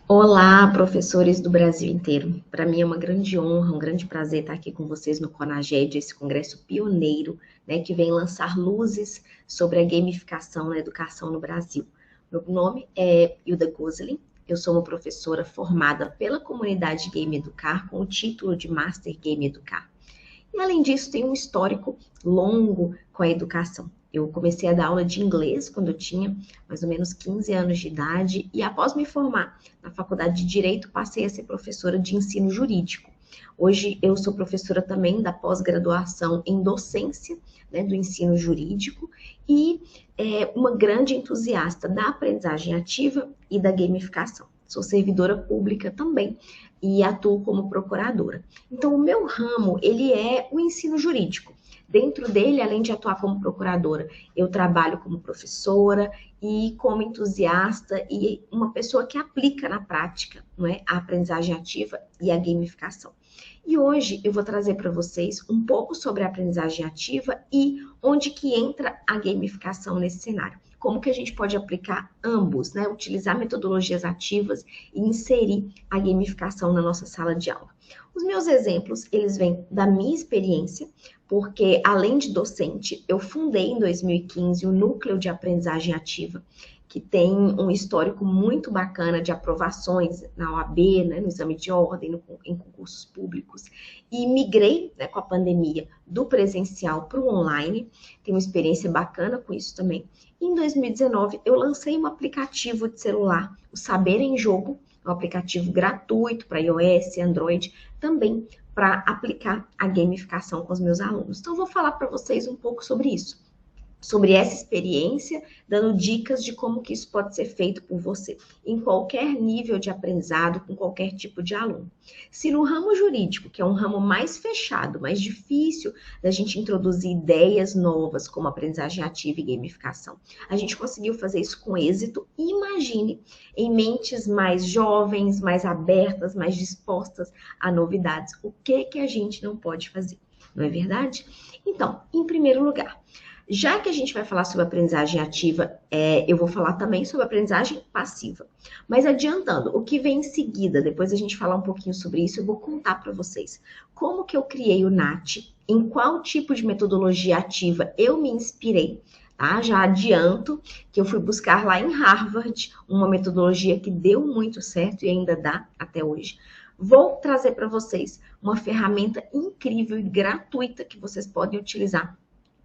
Olá, professores do Brasil inteiro. Para mim é uma grande honra, um grande prazer estar aqui com vocês no CONAGED, esse congresso pioneiro, né, que vem lançar luzes sobre a gamificação na educação no Brasil. Meu nome é Hilda Gosling, eu sou uma professora formada pela comunidade Game Educar com o título de Master Game Educar. E além disso, tem um histórico longo com a educação. Eu comecei a dar aula de inglês quando eu tinha mais ou menos 15 anos de idade e após me formar na faculdade de Direito, passei a ser professora de ensino jurídico. Hoje eu sou professora também da pós-graduação em docência, né, do ensino jurídico e uma grande entusiasta da aprendizagem ativa e da gamificação. Sou servidora pública também e atuo como procuradora. Então, o meu ramo, ele é o ensino jurídico. Dentro dele, além de atuar como procuradora, eu trabalho como professora e como entusiasta e uma pessoa que aplica na prática, não é, a aprendizagem ativa e a gamificação. E hoje eu vou trazer para vocês um pouco sobre a aprendizagem ativa e onde que entra a gamificação nesse cenário. Como que a gente pode aplicar ambos, né? Utilizar metodologias ativas e inserir a gamificação na nossa sala de aula. Os meus exemplos, eles vêm da minha experiência, porque além de docente, eu fundei em 2015 o Núcleo de Aprendizagem Ativa, que tem um histórico muito bacana de aprovações na OAB, né, no exame de ordem, em concursos públicos, e migrei, né, com a pandemia do presencial para o online, tenho uma experiência bacana com isso também. E em 2019, eu lancei um aplicativo de celular, o Saber em Jogo, um aplicativo gratuito para iOS, Android, também para aplicar a gamificação com os meus alunos. Então, eu vou falar para vocês um pouco sobre isso, sobre essa experiência, dando dicas de como que isso pode ser feito por você, em qualquer nível de aprendizado, com qualquer tipo de aluno. Se no ramo jurídico, que é um ramo mais fechado, mais difícil da gente introduzir ideias novas, como aprendizagem ativa e gamificação, a gente conseguiu fazer isso com êxito, imagine em mentes mais jovens, mais abertas, mais dispostas a novidades, o que a gente não pode fazer, não é verdade? Então, em primeiro lugar, já que a gente vai falar sobre aprendizagem ativa, eu vou falar também sobre aprendizagem passiva. Mas adiantando, o que vem em seguida, depois a gente falar um pouquinho sobre isso, eu vou contar para vocês como que eu criei o NAT, em qual tipo de metodologia ativa eu me inspirei, tá? Já adianto que eu fui buscar lá em Harvard uma metodologia que deu muito certo e ainda dá até hoje. Vou trazer para vocês uma ferramenta incrível e gratuita que vocês podem utilizar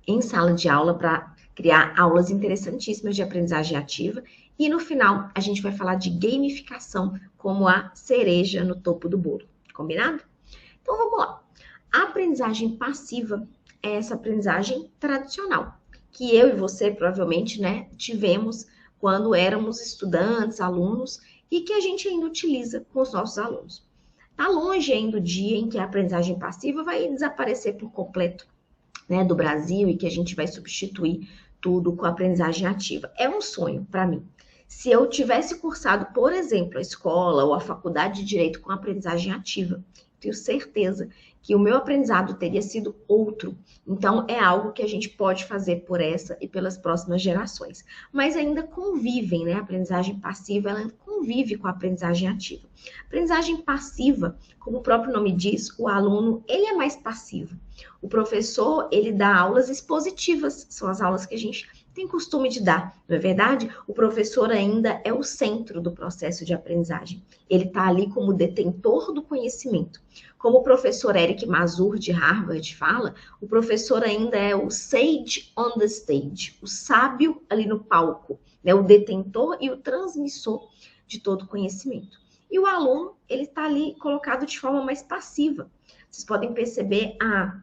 em sala de aula para criar aulas interessantíssimas de aprendizagem ativa. E no final, a gente vai falar de gamificação como a cereja no topo do bolo. Combinado? Então, vamos lá. A aprendizagem passiva é essa aprendizagem tradicional, que eu e você provavelmente, né, tivemos quando éramos estudantes, alunos, e que a gente ainda utiliza com os nossos alunos. Está longe ainda o dia em que a aprendizagem passiva vai desaparecer por completo, né, do Brasil e que a gente vai substituir tudo com a aprendizagem ativa. É um sonho para mim. Se eu tivesse cursado, por exemplo, a escola ou a faculdade de Direito com aprendizagem ativa, tenho certeza que o meu aprendizado teria sido outro. Então, é algo que a gente pode fazer por essa e pelas próximas gerações. Mas ainda convivem, né? A aprendizagem passiva, ela convive com a aprendizagem ativa. A aprendizagem passiva, como o próprio nome diz, o aluno, ele é mais passivo. O professor, ele dá aulas expositivas, são as aulas que a gente tem costume de dar, não é verdade? O professor ainda é o centro do processo de aprendizagem. Ele está ali como detentor do conhecimento. Como o professor Eric Mazur, de Harvard, fala, o professor ainda é o sage on the stage, o sábio ali no palco, né? O detentor e o transmissor de todo o conhecimento. E o aluno, ele está ali colocado de forma mais passiva. Vocês podem perceber a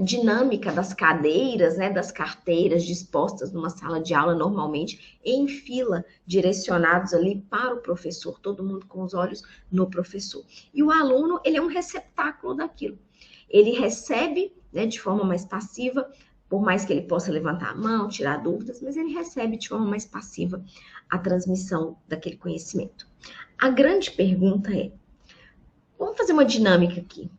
dinâmica das cadeiras, né, das carteiras dispostas numa sala de aula normalmente em fila, direcionados ali para o professor, todo mundo com os olhos no professor. E o aluno, ele é um receptáculo daquilo. Ele recebe, né, de forma mais passiva, por mais que ele possa levantar a mão, tirar dúvidas, mas ele recebe de forma mais passiva a transmissão daquele conhecimento. A grande pergunta é, vamos fazer uma dinâmica aqui.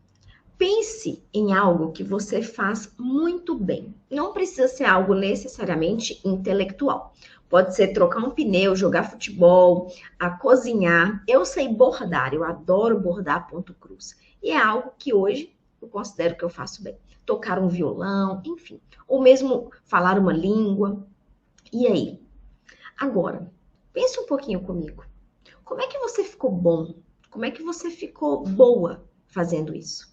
Pense em algo que você faz muito bem. Não precisa ser algo necessariamente intelectual. pode ser trocar um pneu, jogar futebol, a cozinhar. Eu sei bordar, eu adoro bordar ponto cruz. E é algo que hoje eu considero que eu faço bem. Tocar um violão, enfim. Ou mesmo falar uma língua. E aí? Agora, pense um pouquinho comigo. Como é que você ficou bom? Como é que você ficou boa fazendo isso?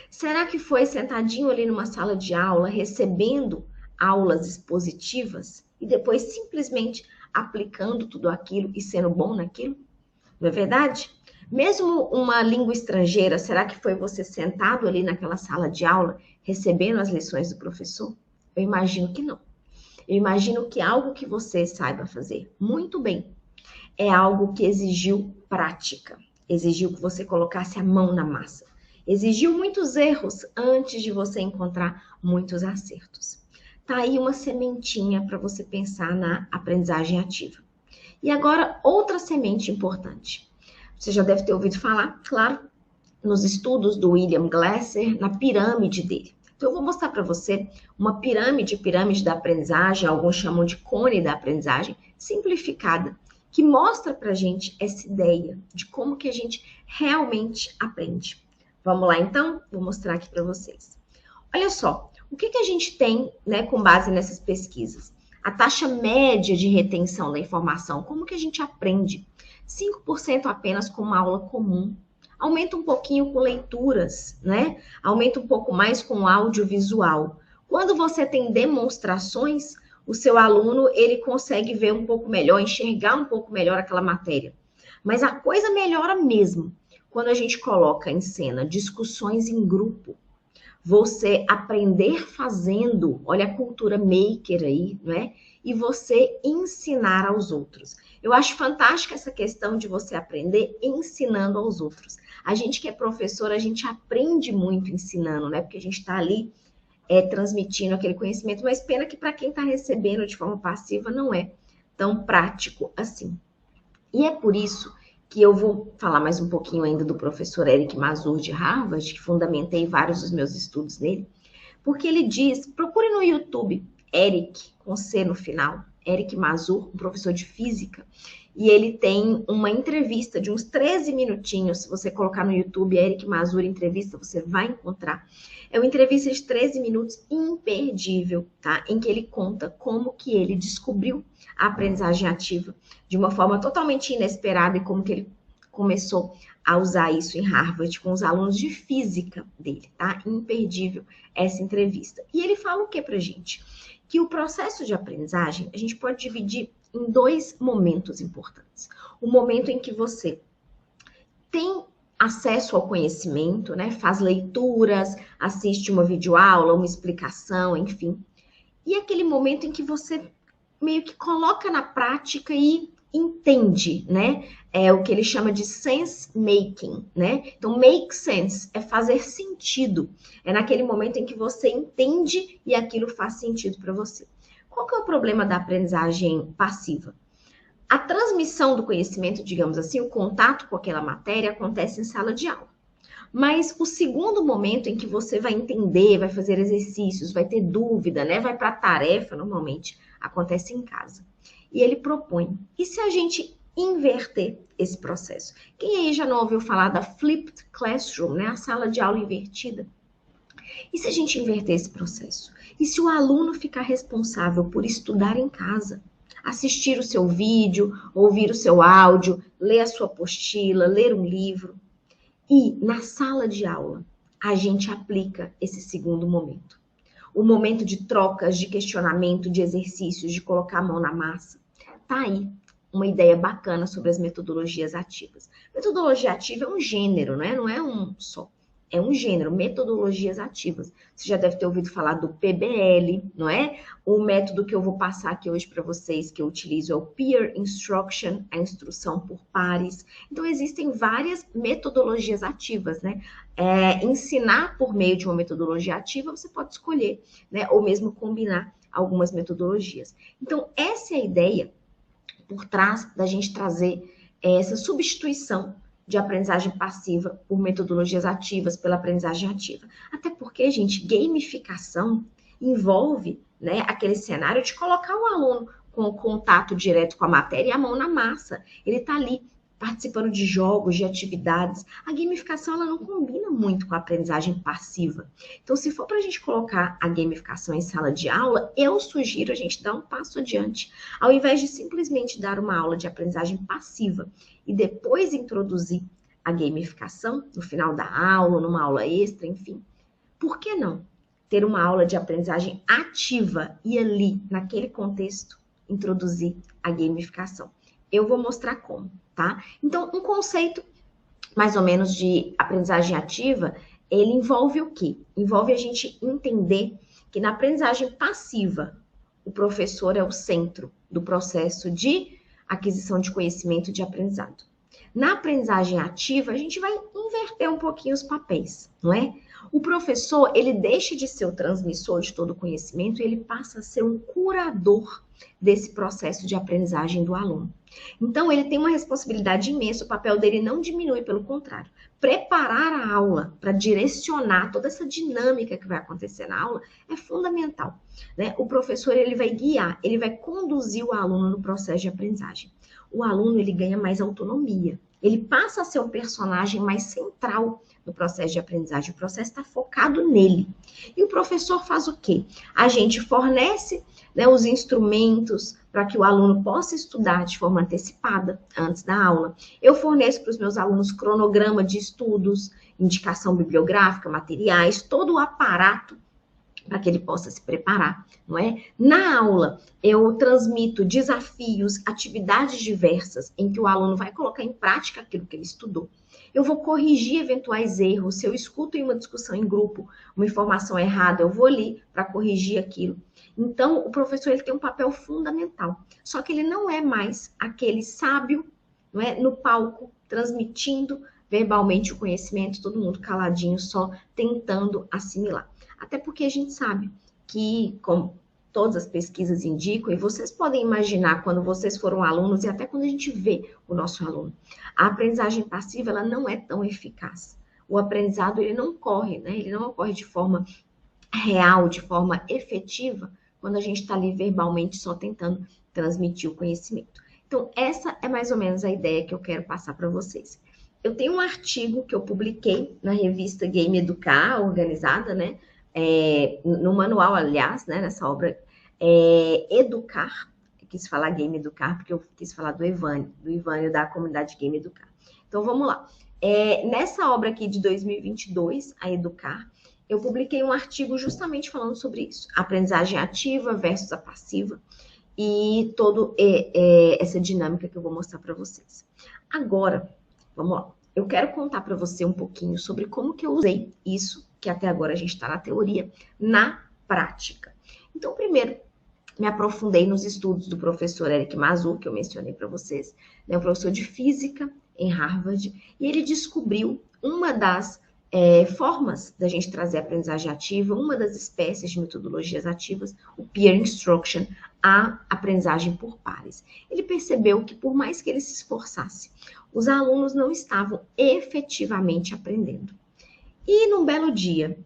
Será que foi sentadinho ali numa sala de aula, recebendo aulas expositivas e depois simplesmente aplicando tudo aquilo e sendo bom naquilo? Não é verdade? Mesmo uma língua estrangeira, será que foi você sentado ali naquela sala de aula, recebendo as lições do professor? Eu imagino que não. Eu imagino que algo que você saiba fazer muito bem é algo que exigiu prática, exigiu que você colocasse a mão na massa, exigiu muitos erros antes de você encontrar muitos acertos. Tá aí uma sementinha para você pensar na aprendizagem ativa. E agora, outra semente importante. Você já deve ter ouvido falar, claro, nos estudos do William Glasser, na pirâmide dele. Então, eu vou mostrar para você uma pirâmide da aprendizagem, alguns chamam de cone da aprendizagem, simplificada, que mostra para a gente essa ideia de como que a gente realmente aprende. Vamos lá, então? Vou mostrar aqui para vocês. Olha só, o que a gente tem, né, com base nessas pesquisas? A taxa média de retenção da informação, como que a gente aprende? 5% apenas com uma aula comum. Aumenta um pouquinho com leituras, né? Aumenta um pouco mais com audiovisual. Quando você tem demonstrações, o seu aluno, ele consegue ver um pouco melhor, enxergar um pouco melhor aquela matéria. Mas a coisa melhora mesmo quando a gente coloca em cena discussões em grupo. Você aprender fazendo, olha a cultura maker aí, não é? E você ensinar aos outros. Eu acho fantástica essa questão de você aprender ensinando aos outros. A gente que é professor, a gente aprende muito ensinando, né? Porque a gente está ali transmitindo aquele conhecimento, mas pena que para quem está recebendo de forma passiva não é tão prático assim. E é por isso que eu vou falar mais um pouquinho ainda do professor Eric Mazur de Harvard, que fundamentei vários dos meus estudos nele, porque ele diz, procure no YouTube, Eric, com C no final, Eric Mazur, um professor de física, e ele tem uma entrevista de uns 13 minutinhos, se você colocar no YouTube Eric Mazur entrevista, você vai encontrar. É uma entrevista de 13 minutos imperdível, tá? Em que ele conta como que ele descobriu a aprendizagem ativa de uma forma totalmente inesperada e como que ele começou a usar isso em Harvard com os alunos de física dele, tá? Imperdível essa entrevista. E ele fala o que pra gente? Que o processo de aprendizagem a gente pode dividir em dois momentos importantes. O momento em que você tem acesso ao conhecimento, né? Faz leituras, assiste uma videoaula, uma explicação, enfim. E aquele momento em que você meio que coloca na prática e entende, né? É o que ele chama de sense making, né? Então, make sense é fazer sentido. É naquele momento em que você entende e aquilo faz sentido para você. Qual que é o problema da aprendizagem passiva? A transmissão do conhecimento, digamos assim, o contato com aquela matéria acontece em sala de aula. Mas o segundo momento em que você vai entender, vai fazer exercícios, vai ter dúvida, né? Vai para a tarefa, normalmente, acontece em casa. E ele propõe, e se a gente inverter esse processo? Quem aí já não ouviu falar da flipped classroom, né? A sala de aula invertida? E se a gente inverter esse processo? E se o aluno ficar responsável por estudar em casa? Assistir o seu vídeo, ouvir o seu áudio, ler a sua apostila, ler um livro. E na sala de aula, a gente aplica esse segundo momento. O momento de trocas, de questionamento, de exercícios, de colocar a mão na massa. Tá aí uma ideia bacana sobre as metodologias ativas. Metodologia ativa é um gênero, né? Não é um só. É um gênero, metodologias ativas. Você já deve ter ouvido falar do PBL, não é? O método que eu vou passar aqui hoje para vocês, que eu utilizo, é o Peer Instruction, a instrução por pares. Então, existem várias metodologias ativas, né? Ensinar por meio de uma metodologia ativa, você pode escolher, né? Ou mesmo combinar algumas metodologias. Então, essa é a ideia por trás da gente trazer essa substituição de aprendizagem passiva por metodologias ativas, pela aprendizagem ativa. Até porque, gente, gamificação envolve, né, aquele cenário de colocar o aluno com o contato direto com a matéria e a mão na massa. Ele está ali participando de jogos, de atividades. A gamificação ela não combina muito com a aprendizagem passiva. Então, se for para a gente colocar a gamificação em sala de aula, eu sugiro a gente dar um passo adiante. Ao invés de simplesmente dar uma aula de aprendizagem passiva e depois introduzir a gamificação no final da aula, numa aula extra, enfim, por que não ter uma aula de aprendizagem ativa e ali, naquele contexto, introduzir a gamificação? Eu vou mostrar como, tá? Então, um conceito mais ou menos de aprendizagem ativa, ele envolve o quê? Envolve a gente entender que na aprendizagem passiva, o professor é o centro do processo de aquisição de conhecimento de aprendizado. Na aprendizagem ativa, a gente vai inverter um pouquinho os papéis, não é? O professor, ele deixa de ser o transmissor de todo o conhecimento e ele passa a ser um curador desse processo de aprendizagem do aluno. Então, ele tem uma responsabilidade imensa, o papel dele não diminui, pelo contrário. Preparar a aula para direcionar toda essa dinâmica que vai acontecer na aula é fundamental, né? O professor, ele vai guiar, ele vai conduzir o aluno no processo de aprendizagem. O aluno, ele ganha mais autonomia. Ele passa a ser um personagem mais central no processo de aprendizagem. O processo está focado nele. E o professor faz o quê? A gente fornece, né, os instrumentos para que o aluno possa estudar de forma antecipada, antes da aula. Eu forneço para os meus alunos cronograma de estudos, indicação bibliográfica, materiais, todo o aparato para que ele possa se preparar, não é? Na aula, eu transmito desafios, atividades diversas, em que o aluno vai colocar em prática aquilo que ele estudou. Eu vou corrigir eventuais erros. Se eu escuto em uma discussão em grupo uma informação errada, eu vou ali para corrigir aquilo. Então, o professor ele tem um papel fundamental. Só que ele não é mais aquele sábio, não é, no palco, transmitindo verbalmente o conhecimento, todo mundo caladinho, só tentando assimilar. Até porque a gente sabe que, como todas as pesquisas indicam, e vocês podem imaginar quando vocês foram alunos e até quando a gente vê o nosso aluno, a aprendizagem passiva ela não é tão eficaz. O aprendizado ele não ocorre, né? Ele não ocorre de forma real, de forma efetiva, quando a gente está ali verbalmente só tentando transmitir o conhecimento. Então, essa é mais ou menos a ideia que eu quero passar para vocês. Eu tenho um artigo que eu publiquei na revista Game Educar, organizada, né? No manual, aliás, né, nessa obra, Educar, eu quis falar Game Educar, porque eu quis falar do Ivânio da comunidade Game Educar. Então, vamos lá. Nessa obra aqui de 2022, a Educar, eu publiquei um artigo justamente falando sobre isso, aprendizagem ativa versus a passiva, e toda essa dinâmica que eu vou mostrar para vocês. Agora, vamos lá. Eu quero contar para você um pouquinho sobre como que eu usei isso, que até agora a gente está na teoria, na prática. Então, primeiro, me aprofundei nos estudos do professor Eric Mazur, que eu mencionei para vocês, né, um professor de física em Harvard, e ele descobriu uma das formas da gente trazer a aprendizagem ativa, uma das espécies de metodologias ativas, o peer instruction, a aprendizagem por pares. Ele percebeu que, por mais que ele se esforçasse, os alunos não estavam efetivamente aprendendo. E num belo dia,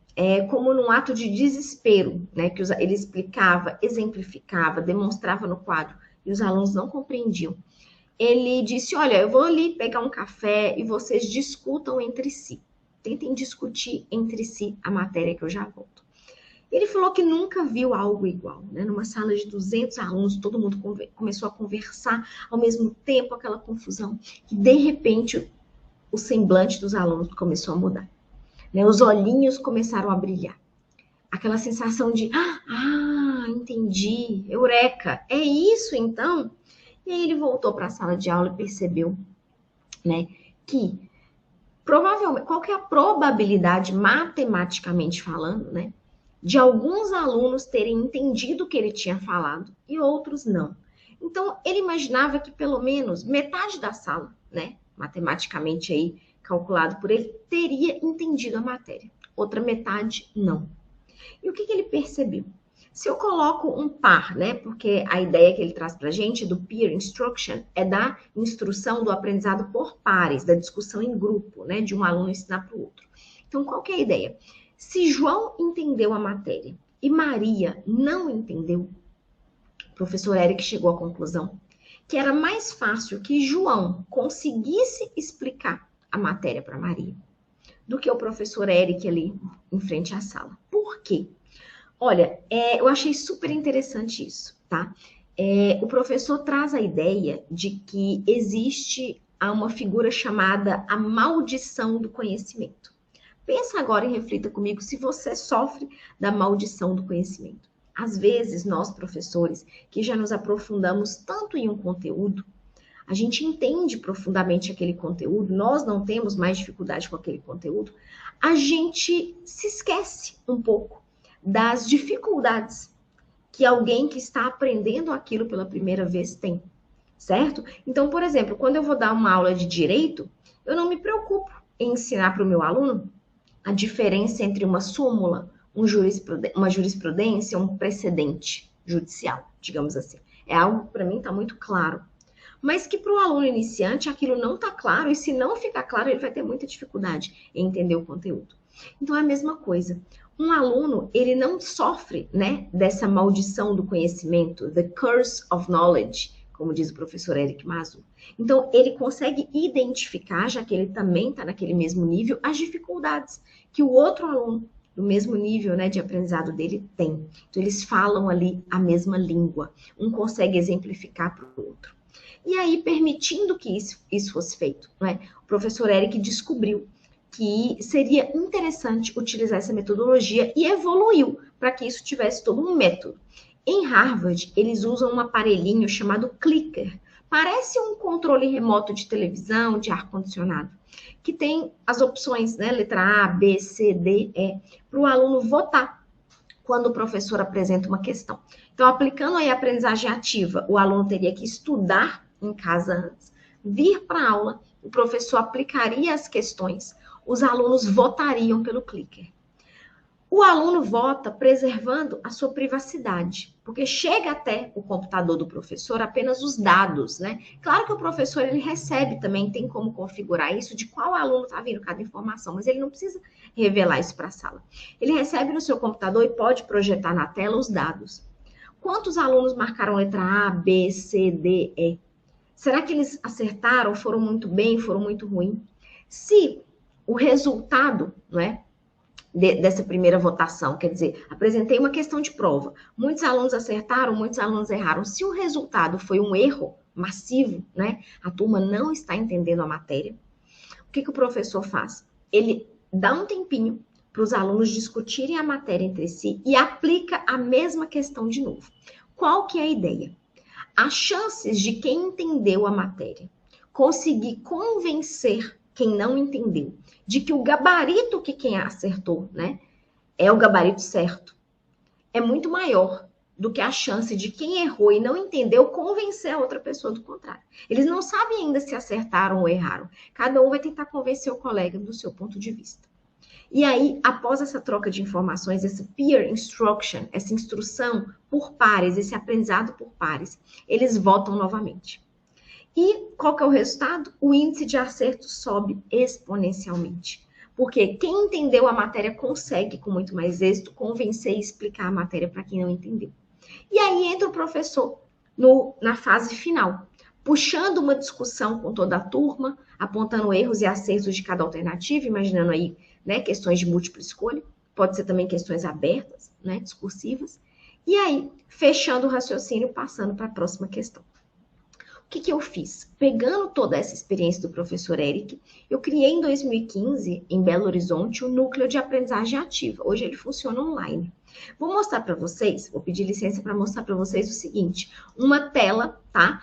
como num ato de desespero, né, que ele explicava, exemplificava, demonstrava no quadro, e os alunos não compreendiam, ele disse, olha, eu vou ali pegar um café e vocês discutam entre si. Tentem discutir entre si a matéria que eu já volto. Ele falou que nunca viu algo igual, né? Numa sala de 200 alunos, todo mundo começou a conversar ao mesmo tempo, aquela confusão, e de repente o semblante dos alunos começou a mudar, né? Os olhinhos começaram a brilhar. Aquela sensação de, entendi, eureka, é isso então? E aí ele voltou para a sala de aula e percebeu, né, que provavelmente, qual que é a probabilidade, matematicamente falando, né, de alguns alunos terem entendido o que ele tinha falado e outros não. Então, ele imaginava que pelo menos metade da sala, né, matematicamente aí calculado por ele, teria entendido a matéria. Outra metade, não. E o que ele percebeu? Se eu coloco um par, né, porque a ideia que ele traz para a gente do peer instruction é da instrução do aprendizado por pares, da discussão em grupo, né, de um aluno ensinar para o outro. Então, qual que é a ideia? Se João entendeu a matéria e Maria não entendeu, O professor Eric chegou à conclusão que era mais fácil que João conseguisse explicar a matéria para Maria do que o professor Eric ali em frente à sala. Por quê? Olha, eu achei super interessante isso, tá? O professor traz a ideia de que existe uma figura chamada a maldição do conhecimento. Pensa agora e reflita comigo se você sofre da maldição do conhecimento. Às vezes, nós, professores, que já nos aprofundamos tanto em um conteúdo, a gente entende profundamente aquele conteúdo, nós não temos mais dificuldade com aquele conteúdo, a gente se esquece um pouco das dificuldades que alguém que está aprendendo aquilo pela primeira vez tem, certo? Então, por exemplo, quando eu vou dar uma aula de direito, eu não me preocupo em ensinar para o meu aluno a diferença entre uma súmula, uma jurisprudência, um precedente judicial, digamos assim. É algo que para mim está muito claro. Mas que para o aluno iniciante aquilo não está claro, e se não ficar claro, ele vai ter muita dificuldade em entender o conteúdo. Então é a mesma coisa. Um aluno, ele não sofre, né, dessa maldição do conhecimento, the curse of knowledge, como diz o professor Eric Mazu. Então, ele consegue identificar, já que ele também está naquele mesmo nível, as dificuldades que o outro aluno do mesmo nível, né, de aprendizado dele tem. Então, eles falam ali a mesma língua. Um consegue exemplificar para o outro. E aí, permitindo que isso fosse feito, né, o professor Eric descobriu que seria interessante utilizar essa metodologia e evoluiu para que isso tivesse todo um método. Em Harvard, eles usam um aparelhinho chamado clicker. Parece um controle remoto de televisão, de ar-condicionado, que tem as opções, né, letra A, B, C, D, E, para o aluno votar quando o professor apresenta uma questão. Então, aplicando aí a aprendizagem ativa, o aluno teria que estudar em casa antes, vir para a aula, o professor aplicaria as questões, os alunos votariam pelo clicker. O aluno vota preservando a sua privacidade, porque chega até o computador do professor apenas os dados, né? Claro que o professor, ele recebe também, tem como configurar isso, de qual aluno está vindo cada informação, mas ele não precisa revelar isso para a sala. Ele recebe no seu computador e pode projetar na tela os dados. Quantos alunos marcaram letra A, B, C, D, E? Será que eles acertaram, foram muito bem, foram muito ruim? Se o resultado, não é, dessa primeira votação, quer dizer, apresentei uma questão de prova, muitos alunos acertaram, muitos alunos erraram. Se o resultado foi um erro massivo, né, a turma não está entendendo a matéria, o que o professor faz? Ele dá um tempinho para os alunos discutirem a matéria entre si e aplica a mesma questão de novo. Qual que é a ideia? As chances de quem entendeu a matéria conseguir convencer quem não entendeu de que o gabarito que quem acertou, né, é o gabarito certo, é muito maior do que a chance de quem errou e não entendeu convencer a outra pessoa do contrário. Eles não sabem ainda se acertaram ou erraram. Cada um vai tentar convencer o colega do seu ponto de vista. E aí, após essa troca de informações, essa peer instruction, essa instrução por pares, esse aprendizado por pares, eles votam novamente. E qual que é o resultado? O índice de acerto sobe exponencialmente. Porque quem entendeu a matéria consegue, com muito mais êxito, convencer e explicar a matéria para quem não entendeu. E aí entra o professor na fase final, puxando uma discussão com toda a turma, apontando erros e acertos de cada alternativa, imaginando aí, né, questões de múltipla escolha, pode ser também questões abertas, né, discursivas, e aí, fechando o raciocínio, passando para a próxima questão. O que eu fiz? Pegando toda essa experiência do professor Eric, eu criei em 2015, em Belo Horizonte, o Núcleo de Aprendizagem Ativa. Hoje ele funciona online. Vou mostrar para vocês, vou pedir licença para mostrar para vocês o seguinte, uma tela, tá?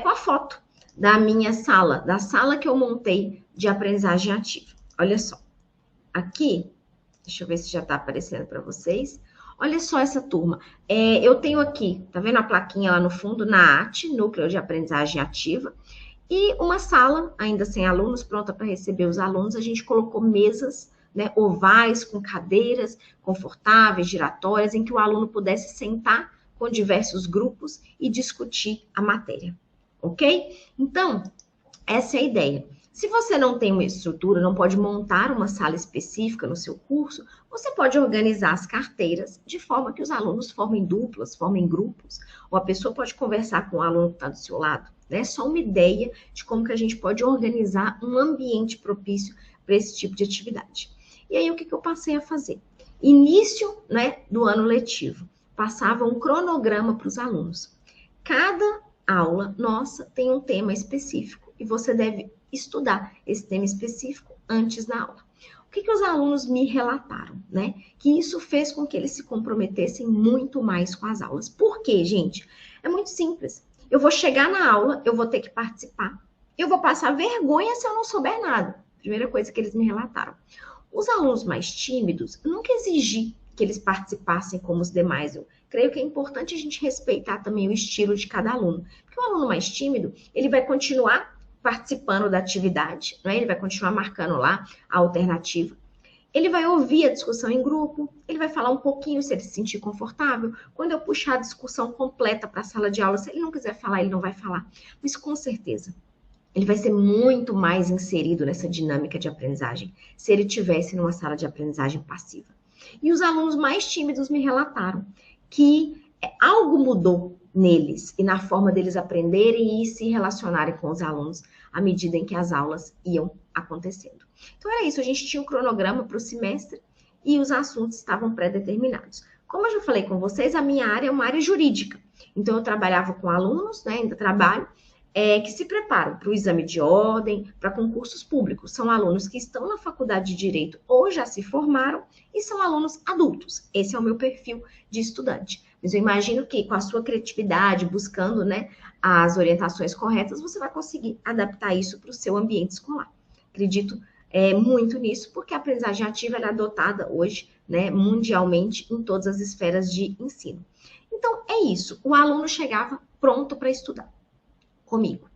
Com a foto da minha sala, da sala que eu montei de aprendizagem ativa. Olha só. Aqui, deixa eu ver se já está aparecendo para vocês. Olha só essa turma. Eu tenho aqui, tá vendo a plaquinha lá no fundo, NAAT, Núcleo de Aprendizagem Ativa, e uma sala, ainda sem alunos, pronta para receber os alunos. A gente colocou mesas, né, ovais, com cadeiras confortáveis, giratórias, em que o aluno pudesse sentar com diversos grupos e discutir a matéria, ok? Então, essa é a ideia. Se você não tem uma estrutura, não pode montar uma sala específica no seu curso, você pode organizar as carteiras de forma que os alunos formem duplas, formem grupos, ou a pessoa pode conversar com o aluno que está do seu lado. É só uma ideia de como que a gente pode organizar um ambiente propício para esse tipo de atividade. E aí, o que eu passei a fazer? Início, né, do ano letivo, passava um cronograma para os alunos. Cada aula nossa tem um tema específico e você deve estudar esse tema específico antes da aula. O que os alunos me relataram, né? Que isso fez com que eles se comprometessem muito mais com as aulas. Por quê, gente? É muito simples. Eu vou chegar na aula, eu vou ter que participar. Eu vou passar vergonha se eu não souber nada. Primeira coisa que eles me relataram. Os alunos mais tímidos, eu nunca exigi que eles participassem como os demais. Eu creio que é importante a gente respeitar também o estilo de cada aluno. Porque o aluno mais tímido, ele vai continuar participando da atividade, né? Ele vai continuar marcando lá a alternativa. Ele vai ouvir a discussão em grupo, ele vai falar um pouquinho se ele se sentir confortável. Quando eu puxar a discussão completa para a sala de aula, se ele não quiser falar, ele não vai falar. Mas com certeza, ele vai ser muito mais inserido nessa dinâmica de aprendizagem se ele tivesse numa sala de aprendizagem passiva. E os alunos mais tímidos me relataram que algo mudou neles e na forma deles aprenderem e se relacionarem com os alunos à medida em que as aulas iam acontecendo. Então era isso, a gente tinha um cronograma para o semestre e os assuntos estavam pré-determinados. Como eu já falei com vocês, a minha área é uma área jurídica. Então eu trabalhava com alunos, né, ainda trabalho, que se preparam para o exame de ordem, para concursos públicos. São alunos que estão na faculdade de Direito ou já se formaram e são alunos adultos. Esse é o meu perfil de estudante. Mas eu imagino que com a sua criatividade, buscando, né, as orientações corretas, você vai conseguir adaptar isso para o seu ambiente escolar. Acredito muito nisso, porque a aprendizagem ativa é adotada hoje, né, mundialmente em todas as esferas de ensino. Então, é isso. O aluno chegava pronto para estudar comigo.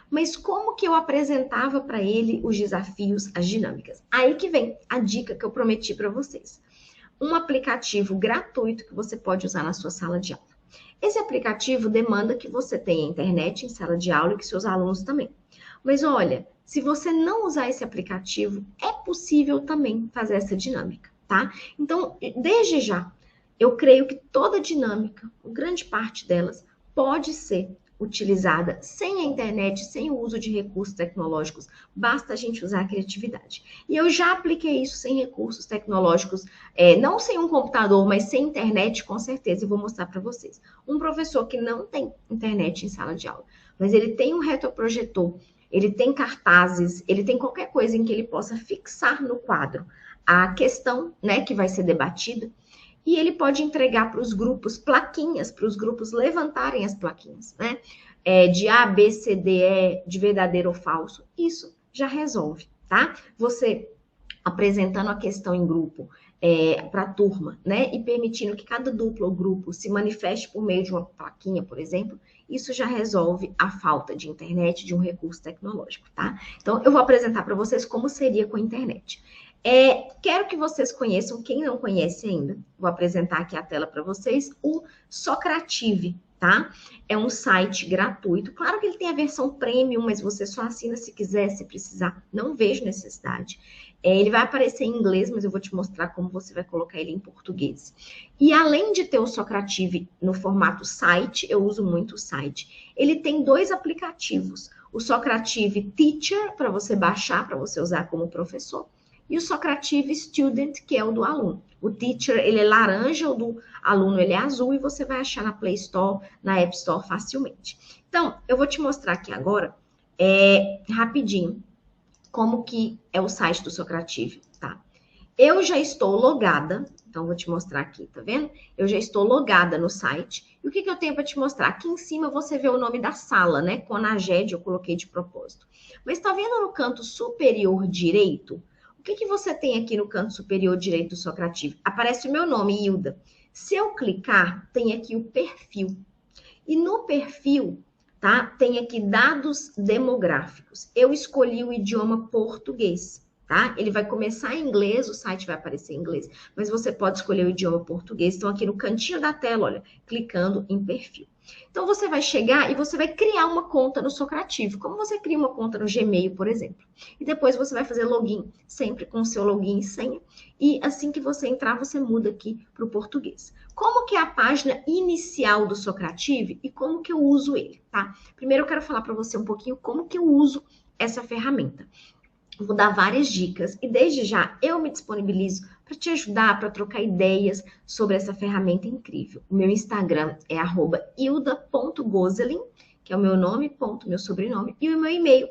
Mas como que eu apresentava para ele os desafios, as dinâmicas? Aí que vem a dica que eu prometi para vocês. Um aplicativo gratuito que você pode usar na sua sala de aula. Esse aplicativo demanda que você tenha internet em sala de aula e que seus alunos também. Mas olha, se você não usar esse aplicativo, é possível também fazer essa dinâmica, tá? Então, desde já, eu creio que toda dinâmica, grande parte delas, pode ser utilizada sem a internet, sem o uso de recursos tecnológicos, basta a gente usar a criatividade. E eu já apliquei isso sem recursos tecnológicos, não sem um computador, mas sem internet, com certeza, e vou mostrar para vocês. Um professor que não tem internet em sala de aula, mas ele tem um retroprojetor, ele tem cartazes, ele tem qualquer coisa em que ele possa fixar no quadro a questão, né, que vai ser debatida, e ele pode entregar para os grupos plaquinhas, para os grupos levantarem as plaquinhas, né? De A, B, C, D, E, de verdadeiro ou falso. Isso já resolve, tá? Você apresentando a questão em grupo para a turma, né? E permitindo que cada dupla ou grupo se manifeste por meio de uma plaquinha, por exemplo, isso já resolve a falta de internet, de um recurso tecnológico, tá? Então, eu vou apresentar para vocês como seria com a internet. Quero que vocês conheçam, quem não conhece ainda, vou apresentar aqui a tela para vocês, o Socrative, tá? É um site gratuito, claro que ele tem a versão premium, mas você só assina se quiser, se precisar, não vejo necessidade. Ele vai aparecer em inglês, mas eu vou te mostrar como você vai colocar ele em português. E além de ter o Socrative no formato site, eu uso muito o site, ele tem 2 aplicativos, o Socrative Teacher, para você baixar, para você usar como professor, e o Socrative Student, que é o do aluno. O Teacher, ele é laranja, o do aluno, ele é azul, e você vai achar na Play Store, na App Store facilmente. Então, eu vou te mostrar aqui agora, rapidinho, como que é o site do Socrative, tá? Eu já estou logada, então vou te mostrar aqui, tá vendo? Eu já estou logada no site. E o que eu tenho para te mostrar? Aqui em cima você vê o nome da sala, né? Conaged, eu coloquei de propósito. Mas tá vendo no canto superior direito? O que você tem aqui no canto superior direito do Socrative? Aparece o meu nome, Hilda. Se eu clicar, tem aqui o perfil. E no perfil, tá? Tem aqui dados demográficos. Eu escolhi o idioma português, tá? Ele vai começar em inglês, o site vai aparecer em inglês, mas você pode escolher o idioma português. Então, aqui no cantinho da tela, olha, clicando em perfil. Então, você vai chegar e você vai criar uma conta no Socrativo, como você cria uma conta no Gmail, por exemplo. E depois você vai fazer login, sempre com o seu login e senha. E assim que você entrar, você muda aqui para o português. Como que é a página inicial do Socrativo e como que eu uso ele, tá? Primeiro eu quero falar para você um pouquinho como que eu uso essa ferramenta. Vou dar várias dicas e desde já eu me disponibilizo para te ajudar, para trocar ideias sobre essa ferramenta incrível. O meu Instagram é @hilda.gozelin, que é o meu nome, ponto, meu sobrenome, e o meu e-mail,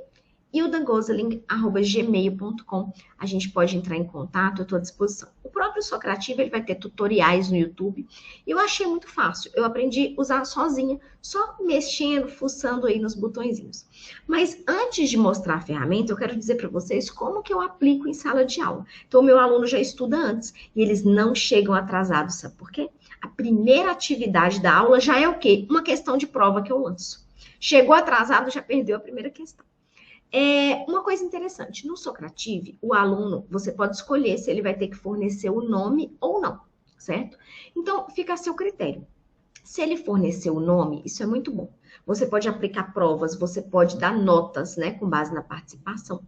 hildagozelin@gmail.com. A gente pode entrar em contato, eu estou à disposição. O próprio Socrativo, ele vai ter tutoriais no YouTube. E eu achei muito fácil. Eu aprendi a usar sozinha, só mexendo, fuçando aí nos botõezinhos. Mas antes de mostrar a ferramenta, eu quero dizer para vocês como que eu aplico em sala de aula. Então, o meu aluno já estuda antes e eles não chegam atrasados, sabe por quê? A primeira atividade da aula já é o quê? Uma questão de prova que eu lanço. Chegou atrasado, já perdeu a primeira questão. Uma coisa interessante, no Socrativo, o aluno, você pode escolher se ele vai ter que fornecer o nome ou não, certo? Então, fica a seu critério. Se ele fornecer o nome, isso é muito bom. Você pode aplicar provas, você pode dar notas, né, com base na participação.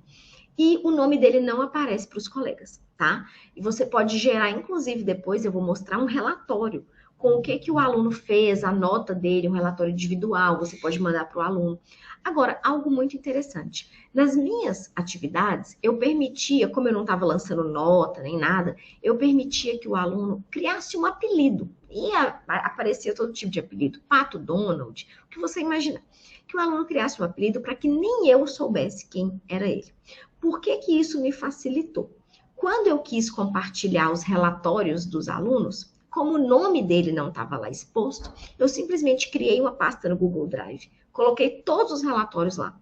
E o nome dele não aparece para os colegas, tá? E você pode gerar, inclusive, depois eu vou mostrar um relatório com o que o aluno fez, a nota dele, um relatório individual, você pode mandar para o aluno. Agora, algo muito interessante. Nas minhas atividades, eu permitia, como eu não estava lançando nota nem nada, eu permitia que o aluno criasse um apelido. E aparecia todo tipo de apelido. Pato, Donald, o que você imagina. Que o aluno criasse um apelido para que nem eu soubesse quem era ele. Por que que isso me facilitou? Quando eu quis compartilhar os relatórios dos alunos, como o nome dele não estava lá exposto, eu simplesmente criei uma pasta no Google Drive, coloquei todos os relatórios lá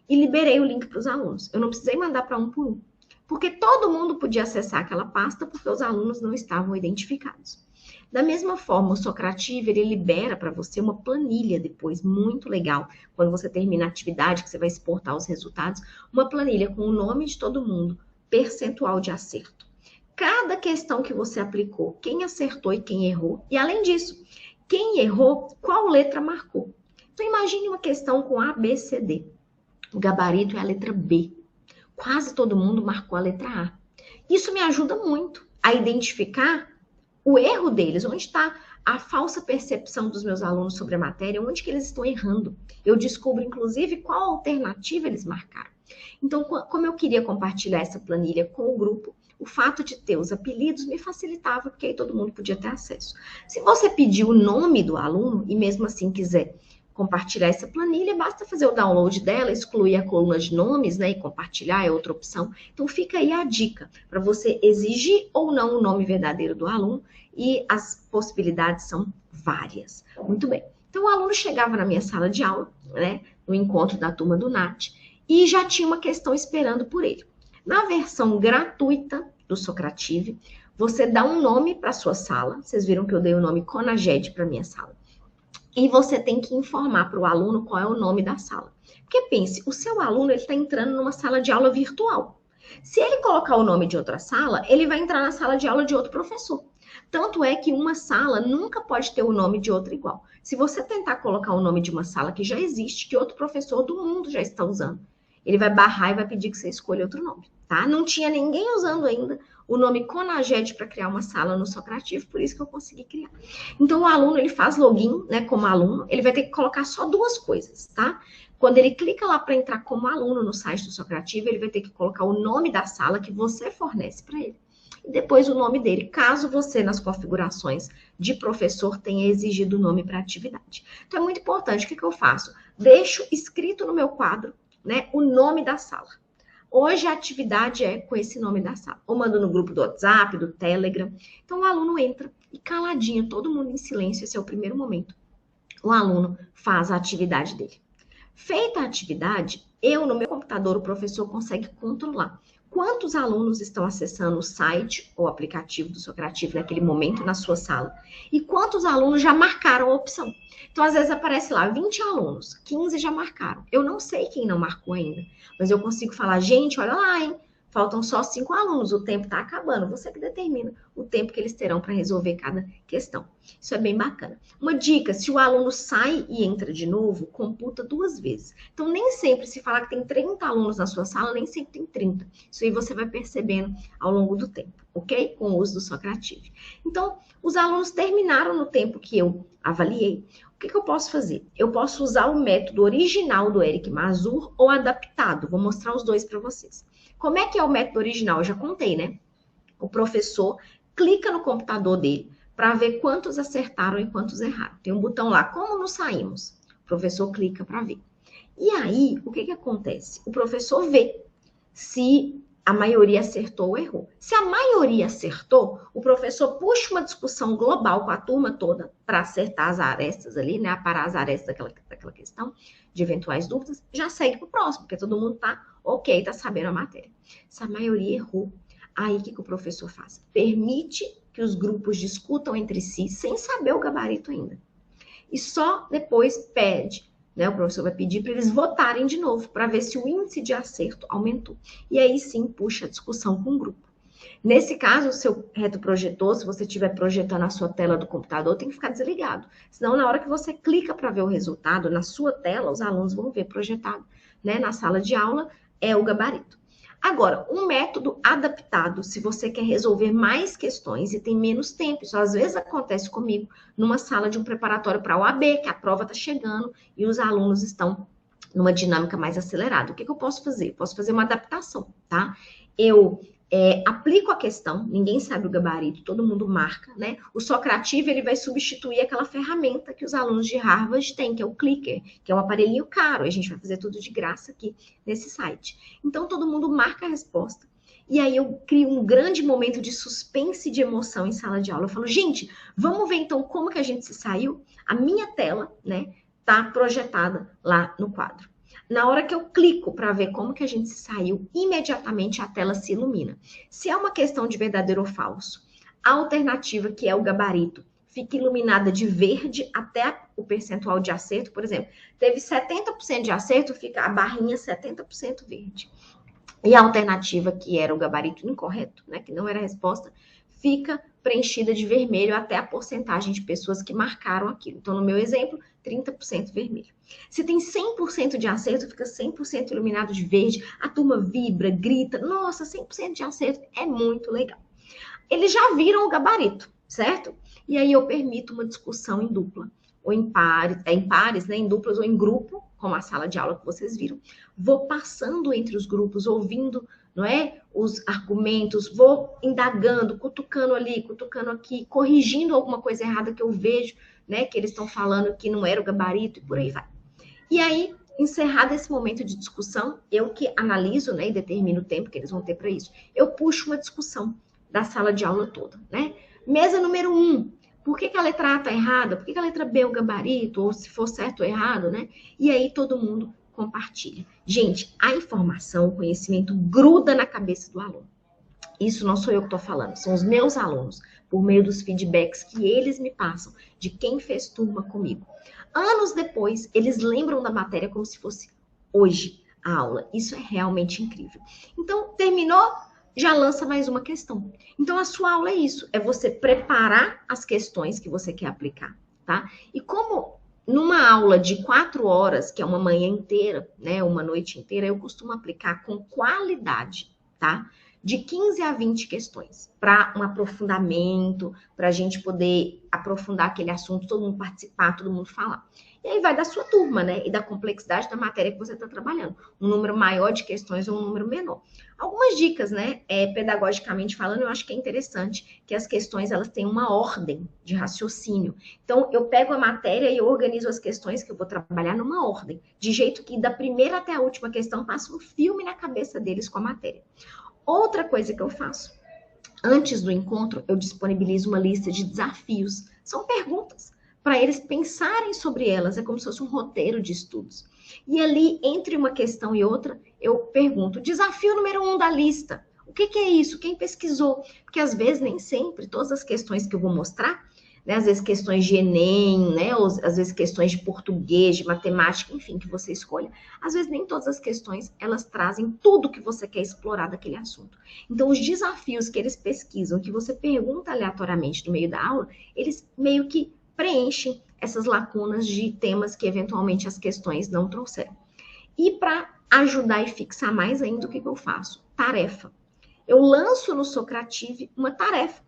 e liberei o link para os alunos. Eu não precisei mandar para um por um, porque todo mundo podia acessar aquela pasta porque os alunos não estavam identificados. Da mesma forma, o Socrativo, ele libera para você uma planilha depois, muito legal, quando você termina a atividade, que você vai exportar os resultados, uma planilha com o nome de todo mundo, percentual de acerto. Cada questão que você aplicou, quem acertou e quem errou. E além disso, quem errou, qual letra marcou. Então imagine uma questão com A, B, C, D. O gabarito é a letra B. Quase todo mundo marcou a letra A. Isso me ajuda muito a identificar o erro deles, onde está a falsa percepção dos meus alunos sobre a matéria, onde que eles estão errando. Eu descubro, inclusive, qual alternativa eles marcaram. Então, como eu queria compartilhar essa planilha com o grupo, o fato de ter os apelidos me facilitava, porque aí todo mundo podia ter acesso. Se você pedir o nome do aluno e mesmo assim quiser compartilhar essa planilha, basta fazer o download dela, excluir a coluna de nomes, né, e compartilhar, é outra opção. Então fica aí a dica para você exigir ou não o nome verdadeiro do aluno e as possibilidades são várias. Muito bem. Então o aluno chegava na minha sala de aula, né, no encontro da turma do NAT, e já tinha uma questão esperando por ele. Na versão gratuita do Socrativo, você dá um nome para a sua sala. Vocês viram que eu dei o nome CONAGED para minha sala. E você tem que informar para o aluno qual é o nome da sala. Porque pense, o seu aluno está entrando numa sala de aula virtual. Se ele colocar o nome de outra sala, ele vai entrar na sala de aula de outro professor. Tanto é que uma sala nunca pode ter o nome de outra igual. Se você tentar colocar o nome de uma sala que já existe, que outro professor do mundo já está usando, ele vai barrar e vai pedir que você escolha outro nome, tá? Não tinha ninguém usando ainda o nome CONAGED para criar uma sala no Socrativo, por isso que eu consegui criar. Então, o aluno, ele faz login, né, como aluno, ele vai ter que colocar só duas coisas, tá? Quando ele clica lá para entrar como aluno no site do Socrativo, ele vai ter que colocar o nome da sala que você fornece para ele. E depois o nome dele, caso você, nas configurações de professor, tenha exigido o nome para a atividade. Então, é muito importante. O que eu faço? Deixo escrito no meu quadro, né, o nome da sala. Hoje a atividade é com esse nome da sala. Ou mando no grupo do WhatsApp, do Telegram. Então o aluno entra e caladinho, todo mundo em silêncio, esse é o primeiro momento. O aluno faz a atividade dele. Feita a atividade, eu no meu computador, o professor consegue controlar quantos alunos estão acessando o site ou aplicativo do Socrativo naquele momento na sua sala e quantos alunos já marcaram a opção. Então, às vezes aparece lá 20 alunos, 15 já marcaram. Eu não sei quem não marcou ainda, mas eu consigo falar, gente, olha lá, hein? faltam só 5 alunos, o tempo está acabando. Você que determina o tempo que eles terão para resolver cada questão. Isso é bem bacana. Uma dica, se o aluno sai e entra de novo, computa 2 vezes. Então, nem sempre, se falar que tem 30 alunos na sua sala, nem sempre tem 30. Isso aí você vai percebendo ao longo do tempo, ok? Com o uso do Socrative. Então, os alunos terminaram no tempo que eu avaliei. O que eu posso fazer? Eu posso usar o método original do Eric Mazur ou adaptado. Vou mostrar os dois para vocês. Como é que é o método original? Eu já contei, né? O professor clica no computador dele para ver quantos acertaram e quantos erraram. Tem um botão lá, como nos saímos? O professor clica para ver. E aí, o que acontece? O professor vê se a maioria acertou ou errou. Se a maioria acertou, o professor puxa uma discussão global com a turma toda para acertar as arestas ali, né? Aparar as arestas daquela questão de eventuais dúvidas, já segue para o próximo, porque todo mundo tá ok, tá sabendo a matéria. Se a maioria errou, aí o que o professor faz? Permite que os grupos discutam entre si sem saber o gabarito ainda. E só depois pede, né? O professor vai pedir para eles votarem de novo, para ver se o índice de acerto aumentou. E aí sim puxa a discussão com o grupo. Nesse caso, o seu retroprojetor, se você estiver projetando a sua tela do computador, tem que ficar desligado. Senão, na hora que você clica para ver o resultado, na sua tela, os alunos vão ver projetado, né? Na sala de aula, é o gabarito. Agora, um método adaptado, se você quer resolver mais questões e tem menos tempo, isso às vezes acontece comigo numa sala de um preparatório para a OAB, que a prova está chegando e os alunos estão numa dinâmica mais acelerada. O que eu posso fazer? Eu posso fazer uma adaptação, tá? Eu aplico a questão, ninguém sabe o gabarito, todo mundo marca, né? O Socrative, ele vai substituir aquela ferramenta que os alunos de Harvard têm, que é o Clicker, que é um aparelhinho caro. A gente vai fazer tudo de graça aqui nesse site. Então, todo mundo marca a resposta. E aí eu crio um grande momento de suspense e de emoção em sala de aula. Eu falo, gente, vamos ver então como que a gente se saiu? A minha tela, né, tá projetada lá no quadro. Na hora que eu clico para ver como que a gente se saiu, imediatamente a tela se ilumina. Se é uma questão de verdadeiro ou falso, a alternativa, que é o gabarito, fica iluminada de verde até o percentual de acerto. Por exemplo, teve 70% de acerto, fica a barrinha 70% verde. E a alternativa, que era o gabarito incorreto, né, que não era a resposta, fica preenchida de vermelho até a porcentagem de pessoas que marcaram aquilo. Então, no meu exemplo, 30% vermelho. Se tem 100% de acerto, fica 100% iluminado de verde, a turma vibra, grita, nossa, 100% de acerto, é muito legal. Eles já viram o gabarito, certo? E aí eu permito uma discussão em dupla, ou em pares, né, em duplas ou em grupo, como a sala de aula que vocês viram. Vou passando entre os grupos, ouvindo, não é, os argumentos, vou indagando, cutucando ali, cutucando aqui, corrigindo alguma coisa errada que eu vejo, né, que eles estão falando que não era o gabarito e por aí vai. E aí, encerrado esse momento de discussão, eu que analiso, né, e determino o tempo que eles vão ter para isso, eu puxo uma discussão da sala de aula toda, né? Mesa número 1, por que a letra A está errada? Por que a letra B é o gabarito? Ou se for certo ou errado, né? E aí todo mundo compartilha. Gente, a informação, o conhecimento gruda na cabeça do aluno. Isso não sou eu que estou falando, são os meus alunos, por meio dos feedbacks que eles me passam, de quem fez turma comigo. Anos depois, eles lembram da matéria como se fosse hoje a aula. Isso é realmente incrível. Então, terminou, já lança mais uma questão. Então, a sua aula é isso, é você preparar as questões que você quer aplicar, tá? E como numa aula de 4 horas, que é uma manhã inteira, né, uma noite inteira, eu costumo aplicar com qualidade, tá? De 15 a 20 questões, para um aprofundamento, para a gente poder aprofundar aquele assunto, todo mundo participar, todo mundo falar. E aí vai da sua turma, né? E da complexidade da matéria que você está trabalhando. Um número maior de questões ou um número menor. Algumas dicas, né? Pedagogicamente falando, eu acho que é interessante que as questões, elas têm uma ordem de raciocínio. Então, eu pego a matéria e eu organizo as questões que eu vou trabalhar numa ordem. De jeito que da primeira até a última questão passa um filme na cabeça deles com a matéria. Outra coisa que eu faço, antes do encontro, eu disponibilizo uma lista de desafios. São perguntas para eles pensarem sobre elas, é como se fosse um roteiro de estudos. E ali, entre uma questão e outra, eu pergunto, desafio número 1 da lista, o que é isso? Quem pesquisou? Porque às vezes, nem sempre, todas as questões que eu vou mostrar, né? Às vezes questões de Enem, né? Ou às vezes questões de português, de matemática, enfim, que você escolha. Às vezes nem todas as questões, elas trazem tudo que você quer explorar daquele assunto. Então, os desafios que eles pesquisam, que você pergunta aleatoriamente no meio da aula, eles meio que preenchem essas lacunas de temas que eventualmente as questões não trouxeram. E para ajudar e fixar mais ainda, o que eu faço? Tarefa. Eu lanço no Socrative uma tarefa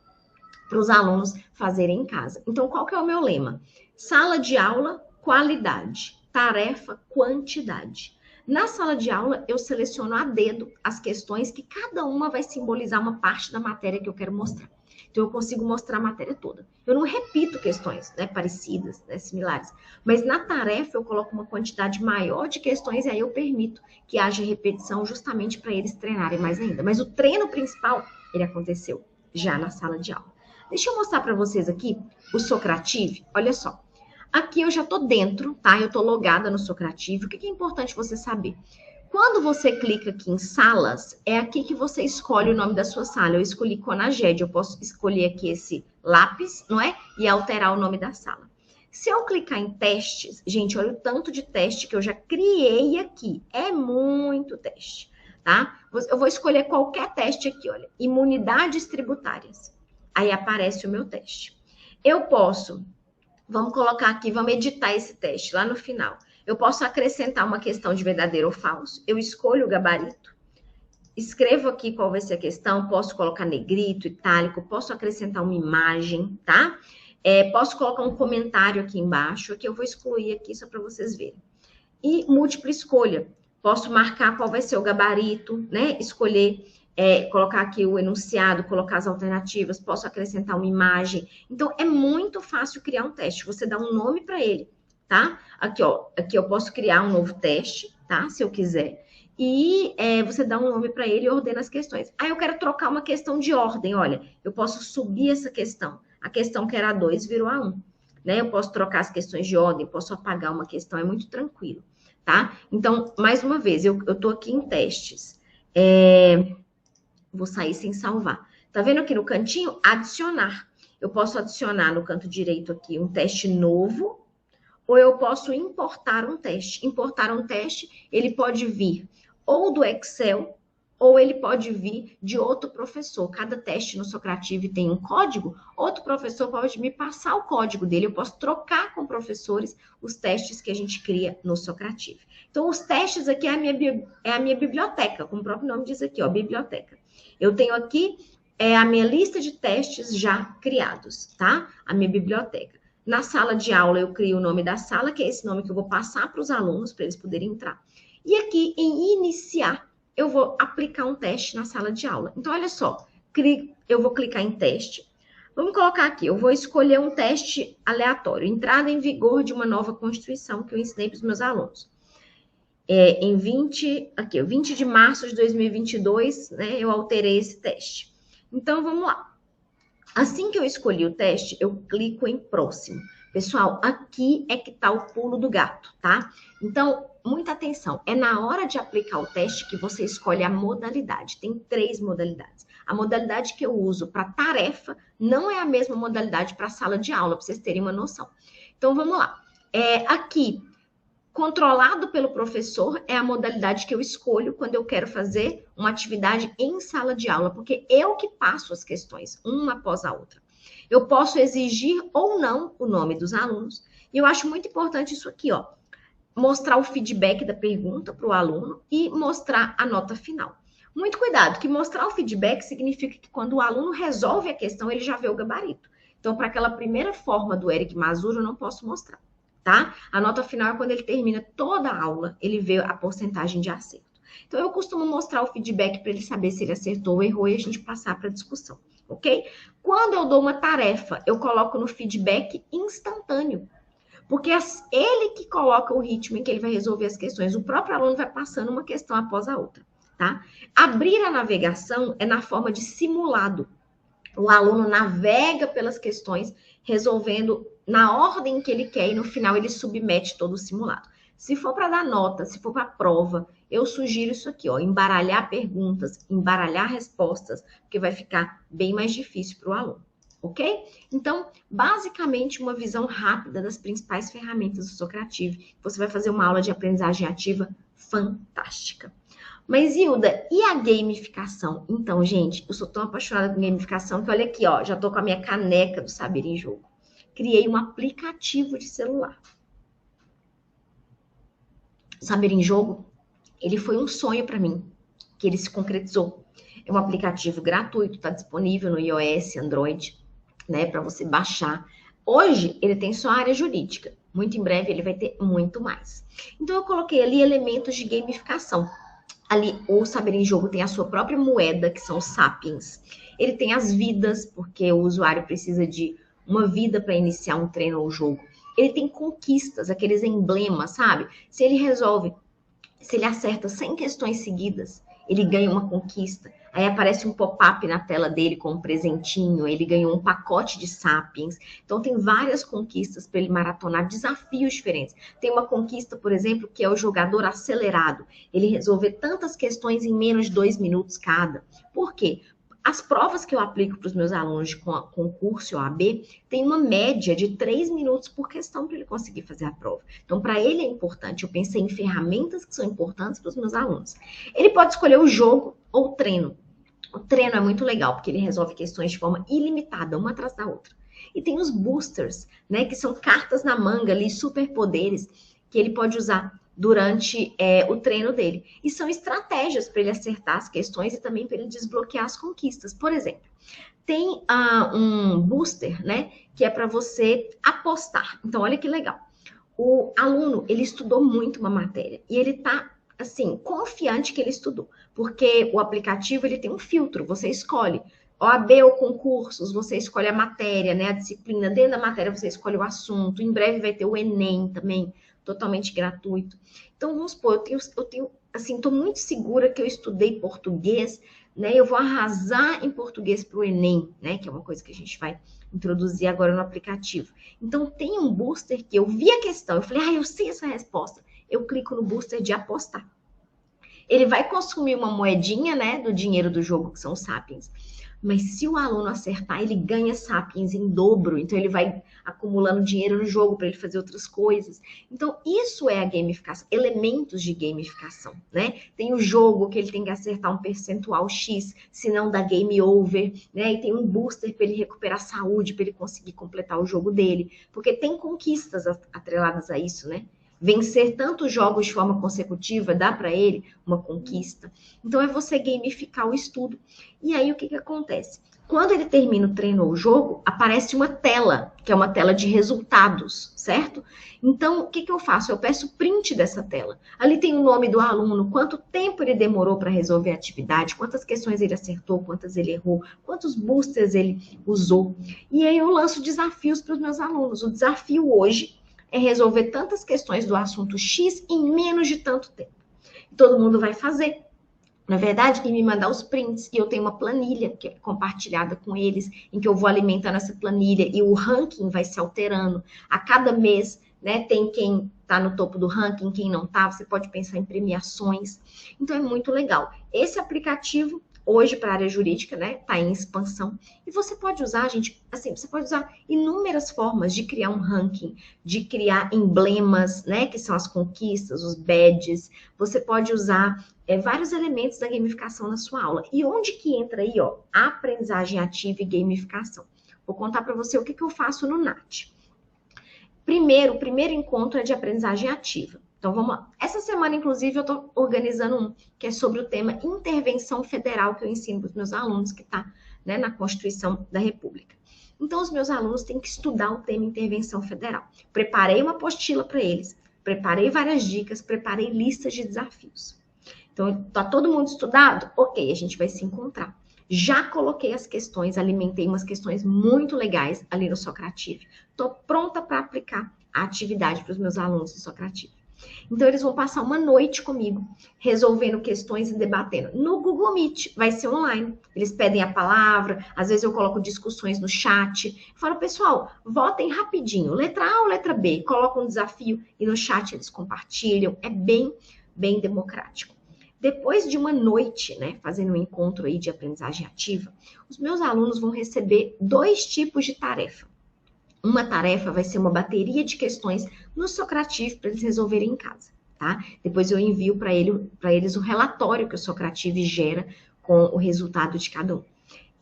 para os alunos fazerem em casa. Então, qual que é o meu lema? Sala de aula, qualidade. Tarefa, quantidade. Na sala de aula, eu seleciono a dedo as questões que cada uma vai simbolizar uma parte da matéria que eu quero mostrar. Então, eu consigo mostrar a matéria toda. Eu não repito questões, né, parecidas, né, similares. Mas na tarefa, eu coloco uma quantidade maior de questões e aí eu permito que haja repetição justamente para eles treinarem mais ainda. Mas o treino principal, ele aconteceu já na sala de aula. Deixa eu mostrar para vocês aqui o Socrative. Olha só. Aqui eu já estou dentro, tá? Eu estou logada no Socrative. O que é importante você saber? Quando você clica aqui em salas, é aqui que você escolhe o nome da sua sala. Eu escolhi Conaged, eu posso escolher aqui esse lápis, não é? E alterar o nome da sala. Se eu clicar em testes, gente, olha o tanto de teste que eu já criei aqui. É muito teste, tá? Eu vou escolher qualquer teste aqui, olha. Imunidades tributárias. Aí aparece o meu teste. Eu posso, vamos colocar aqui, vamos editar esse teste lá no final. Eu posso acrescentar uma questão de verdadeiro ou falso. Eu escolho o gabarito. Escrevo aqui qual vai ser a questão. Posso colocar negrito, itálico. Posso acrescentar uma imagem, tá? Posso colocar um comentário aqui embaixo. Que eu vou excluir aqui só para vocês verem. E múltipla escolha. Posso marcar qual vai ser o gabarito, né? Escolher, colocar aqui o enunciado, colocar as alternativas. Posso acrescentar uma imagem. Então, é muito fácil criar um teste. Você dá um nome para ele. Tá? Aqui, ó, aqui eu posso criar um novo teste, tá? Se eu quiser. E você dá um nome para ele e ordena as questões. Aí eu quero trocar uma questão de ordem, olha, eu posso subir essa questão. A questão que era 2 virou a 1, né? Eu posso trocar as questões de ordem, posso apagar uma questão, é muito tranquilo, tá? Então, mais uma vez, eu tô aqui em testes. Vou sair sem salvar. Tá vendo aqui no cantinho? Adicionar. Eu posso adicionar no canto direito aqui um teste novo, ou eu posso importar um teste. Importar um teste, ele pode vir ou do Excel, ou ele pode vir de outro professor. Cada teste no Socrative tem um código, outro professor pode me passar o código dele, eu posso trocar com professores os testes que a gente cria no Socrative. Então, os testes aqui é a minha biblioteca, como o próprio nome diz aqui, ó, biblioteca. Eu tenho aqui a minha lista de testes já criados, tá? A minha biblioteca. Na sala de aula, eu crio o nome da sala, que é esse nome que eu vou passar para os alunos, para eles poderem entrar. E aqui, em iniciar, eu vou aplicar um teste na sala de aula. Então, olha só, eu vou clicar em teste. Vamos colocar aqui, eu vou escolher um teste aleatório. Entrada em vigor de uma nova Constituição, que eu ensinei para os meus alunos. Em 20 de março de 2022, né, eu alterei esse teste. Então, vamos lá. Assim que eu escolhi o teste, eu clico em próximo. Pessoal, aqui é que está o pulo do gato, tá? Então, muita atenção. É na hora de aplicar o teste que você escolhe a modalidade. Tem 3 modalidades. A modalidade que eu uso para tarefa não é a mesma modalidade para sala de aula, para vocês terem uma noção. Então, vamos lá. Aqui, controlado pelo professor é a modalidade que eu escolho quando eu quero fazer uma atividade em sala de aula, porque eu que passo as questões, uma após a outra. Eu posso exigir ou não o nome dos alunos, e eu acho muito importante isso aqui, ó, mostrar o feedback da pergunta para o aluno e mostrar a nota final. Muito cuidado, que mostrar o feedback significa que quando o aluno resolve a questão, ele já vê o gabarito. Então, para aquela primeira forma do Eric Mazur, eu não posso mostrar. Tá? A nota final é quando ele termina toda a aula, ele vê a porcentagem de acerto. Então, eu costumo mostrar o feedback para ele saber se ele acertou ou errou e a gente passar para a discussão, ok? Quando eu dou uma tarefa, eu coloco no feedback instantâneo, porque ele que coloca o ritmo em que ele vai resolver as questões. O próprio aluno vai passando uma questão após a outra, tá? Abrir a navegação é na forma de simulado. O aluno navega pelas questões, resolvendo na ordem que ele quer e no final ele submete todo o simulado. Se for para dar nota, se for para prova, eu sugiro isso aqui, ó, embaralhar perguntas, embaralhar respostas, porque vai ficar bem mais difícil para o aluno, ok? Então, basicamente, uma visão rápida das principais ferramentas do Socrative. Você vai fazer uma aula de aprendizagem ativa fantástica. Mas, Hilda, e a gamificação? Então, gente, eu sou tão apaixonada por gamificação que olha aqui, ó, já tô com a minha caneca do Saber em Jogo. Criei um aplicativo de celular. Saber em Jogo, ele foi um sonho para mim, que ele se concretizou. É um aplicativo gratuito, está disponível no iOS, Android, né, para você baixar. Hoje, ele tem só área jurídica. Muito em breve, ele vai ter muito mais. Então, eu coloquei ali elementos de gamificação. Ali, o Saber em Jogo tem a sua própria moeda, que são os Sapiens. Ele tem as vidas, porque o usuário precisa de uma vida para iniciar um treino ou jogo. Ele tem conquistas, aqueles emblemas, sabe? Se ele acerta 100 questões seguidas, ele ganha uma conquista. Aí aparece um pop-up na tela dele com um presentinho, ele ganhou um pacote de Sapiens. Então tem várias conquistas para ele maratonar, desafios diferentes. Tem uma conquista, por exemplo, que é o jogador acelerado. Ele resolver tantas questões em menos de 2 minutos cada. Por quê? As provas que eu aplico para os meus alunos de concurso OAB tem uma média de 3 minutos por questão para ele conseguir fazer a prova. Então, para ele é importante. Eu pensei em ferramentas que são importantes para os meus alunos. Ele pode escolher o jogo ou o treino. O treino é muito legal, porque ele resolve questões de forma ilimitada, uma atrás da outra. E tem os boosters, né, que são cartas na manga ali, superpoderes, que ele pode usar durante o treino dele. E são estratégias para ele acertar as questões e também para ele desbloquear as conquistas. Por exemplo, tem um booster, né, que é para você apostar. Então, olha que legal. O aluno, ele estudou muito uma matéria e ele está assim, confiante que ele estudou, porque o aplicativo ele tem um filtro, você escolhe OAB ou concursos, você escolhe a matéria, né, a disciplina, dentro da matéria você escolhe o assunto, em breve vai ter o Enem também, totalmente gratuito. Então, vamos supor, eu tenho assim, tô muito segura que eu estudei português, né, eu vou arrasar em português para o Enem, né, que é uma coisa que a gente vai introduzir agora no aplicativo. Então, tem um booster que eu vi a questão, eu falei, eu sei essa resposta. Eu clico no booster de apostar. Ele vai consumir uma moedinha, né, do dinheiro do jogo, que são os Sapiens. Mas se o aluno acertar, ele ganha Sapiens em dobro. Então, ele vai acumulando dinheiro no jogo para ele fazer outras coisas. Então, isso é a gamificação, elementos de gamificação, né? Tem o jogo que ele tem que acertar um percentual X, senão dá game over, né? E tem um booster para ele recuperar saúde, para ele conseguir completar o jogo dele. Porque tem conquistas atreladas a isso, né? Vencer tantos jogos de forma consecutiva dá para ele uma conquista. Então, é você gamificar o estudo. E aí, o que acontece? Quando ele termina o treino ou o jogo, aparece uma tela, que é uma tela de resultados, certo? Então, o que eu faço? Eu peço print dessa tela. Ali tem o nome do aluno, quanto tempo ele demorou para resolver a atividade, quantas questões ele acertou, quantas ele errou, quantos boosters ele usou. E aí, eu lanço desafios para os meus alunos. O desafio hoje é resolver tantas questões do assunto X em menos de tanto tempo. Todo mundo vai fazer, na verdade, e me mandar os prints. E eu tenho uma planilha que é compartilhada com eles, em que eu vou alimentando essa planilha e o ranking vai se alterando. A cada mês, né, tem quem está no topo do ranking, quem não está. Você pode pensar em premiações. Então, é muito legal. Esse aplicativo hoje para a área jurídica, né, está em expansão. E você pode usar, gente, assim, você pode usar inúmeras formas de criar um ranking, de criar emblemas, né, que são as conquistas, os badges. Você pode usar vários elementos da gamificação na sua aula. E onde que entra aí, ó, a aprendizagem ativa e gamificação? Vou contar para você o que eu faço no NAT. O primeiro encontro é de aprendizagem ativa. Então, vamos lá. Essa semana, inclusive, eu estou organizando um que é sobre o tema intervenção federal, que eu ensino para os meus alunos, que está, né, na Constituição da República. Então, os meus alunos têm que estudar o tema intervenção federal. Preparei uma apostila para eles, preparei várias dicas, preparei listas de desafios. Então, está todo mundo estudado? Ok, a gente vai se encontrar. Já coloquei as questões, alimentei umas questões muito legais ali no Socrative. Estou pronta para aplicar a atividade para os meus alunos do Socrative. Então, eles vão passar uma noite comigo, resolvendo questões e debatendo. No Google Meet, vai ser online. Eles pedem a palavra, às vezes eu coloco discussões no chat. Eu falo, pessoal, votem rapidinho, letra A ou letra B. Coloco um desafio e no chat eles compartilham. É bem democrático. depois de uma noite, né, fazendo um encontro aí de aprendizagem ativa, os meus alunos vão receber 2 tipos de tarefa. Uma tarefa vai ser uma bateria de questões no Socrative para eles resolverem em casa, tá? Depois eu envio para eles o relatório que o Socrative gera com o resultado de cada um.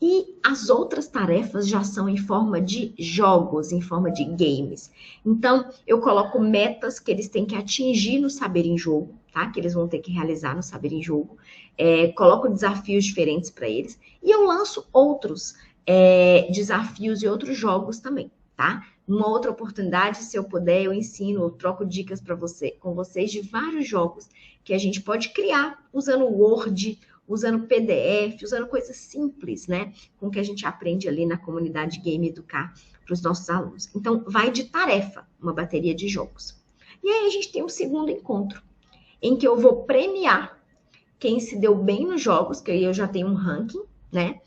E as outras tarefas já são em forma de jogos, em forma de games. Então, eu coloco metas que eles têm que atingir no Saber em Jogo, tá? Que eles vão ter que realizar no Saber em Jogo. Coloco desafios diferentes para eles. E eu lanço outros desafios e outros jogos também, tá? Numa outra oportunidade, se eu puder, eu ensino, eu troco dicas com vocês de vários jogos que a gente pode criar usando o Word, usando PDF, usando coisas simples, né? Com que a gente aprende ali na comunidade Game Educar para os nossos alunos. Então, vai de tarefa, uma bateria de jogos. E aí a gente tem um segundo encontro, em que eu vou premiar quem se deu bem nos jogos, que aí eu já tenho um ranking, né?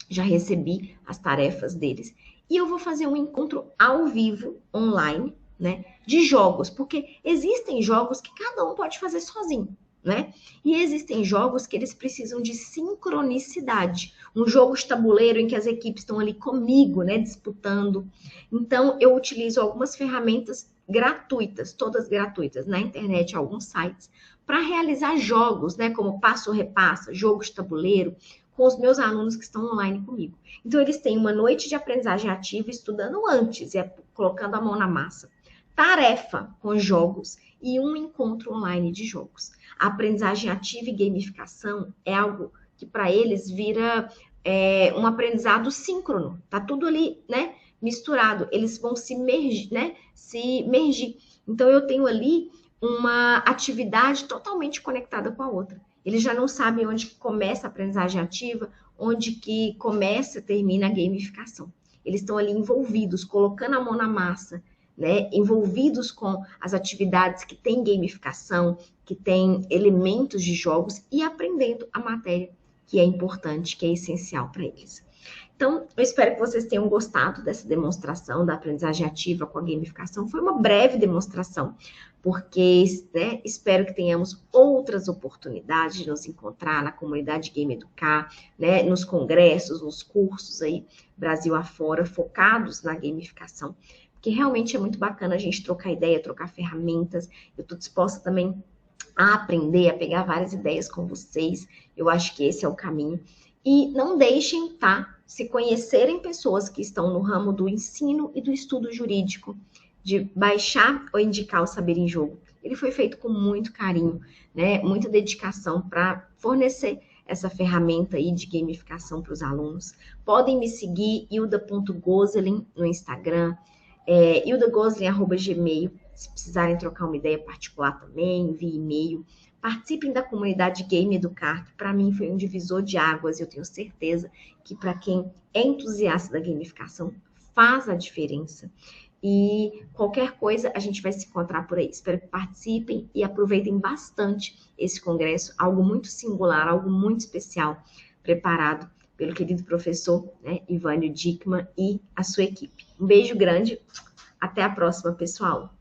Já recebi as tarefas deles. E eu vou fazer um encontro ao vivo, online, né? De jogos, porque existem jogos que cada um pode fazer sozinho, né? E existem jogos que eles precisam de sincronicidade. Um jogo de tabuleiro em que as equipes estão ali comigo, né, disputando. Então, eu utilizo algumas ferramentas gratuitas, todas gratuitas, na internet, alguns sites, para realizar jogos, né, como passo repassa, jogo de tabuleiro, com os meus alunos que estão online comigo. Então, eles têm uma noite de aprendizagem ativa estudando antes, colocando a mão na massa. Tarefa com jogos e um encontro online de jogos. A aprendizagem ativa e gamificação é algo que para eles vira um aprendizado síncrono. Tá tudo ali, né, misturado. Eles vão se mergir, né, se mergir. Então eu tenho ali uma atividade totalmente conectada com a outra. Eles já não sabem onde começa a aprendizagem ativa, onde que começa e termina a gamificação. Eles estão ali envolvidos, colocando a mão na massa, né, envolvidos com as atividades que têm gamificação, que têm elementos de jogos e aprendendo a matéria que é importante, que é essencial para eles. Então, eu espero que vocês tenham gostado dessa demonstração da aprendizagem ativa com a gamificação. Foi uma breve demonstração, porque, né, espero que tenhamos outras oportunidades de nos encontrar na comunidade Game Educar, né, nos congressos, nos cursos aí, Brasil afora, focados na gamificação, porque realmente é muito bacana a gente trocar ideia, trocar ferramentas. Eu estou disposta também a aprender, a pegar várias ideias com vocês. Eu acho que esse é o caminho. E não deixem, tá? Se conhecerem pessoas que estão no ramo do ensino e do estudo jurídico, de baixar ou indicar o Saber em Jogo. Ele foi feito com muito carinho, né? Muita dedicação para fornecer essa ferramenta aí de gamificação para os alunos. Podem me seguir, hilda.goselin no Instagram, hildagoselin@gmail. Se precisarem trocar uma ideia particular também, envie e-mail. Participem da comunidade Game Educar, que para mim foi um divisor de águas e eu tenho certeza que para quem é entusiasta da gamificação faz a diferença. E qualquer coisa a gente vai se encontrar por aí. Espero que participem e aproveitem bastante esse congresso, algo muito singular, algo muito especial, preparado pelo querido professor, né, Ivânio Dickmann e a sua equipe. Um beijo grande, até a próxima, pessoal!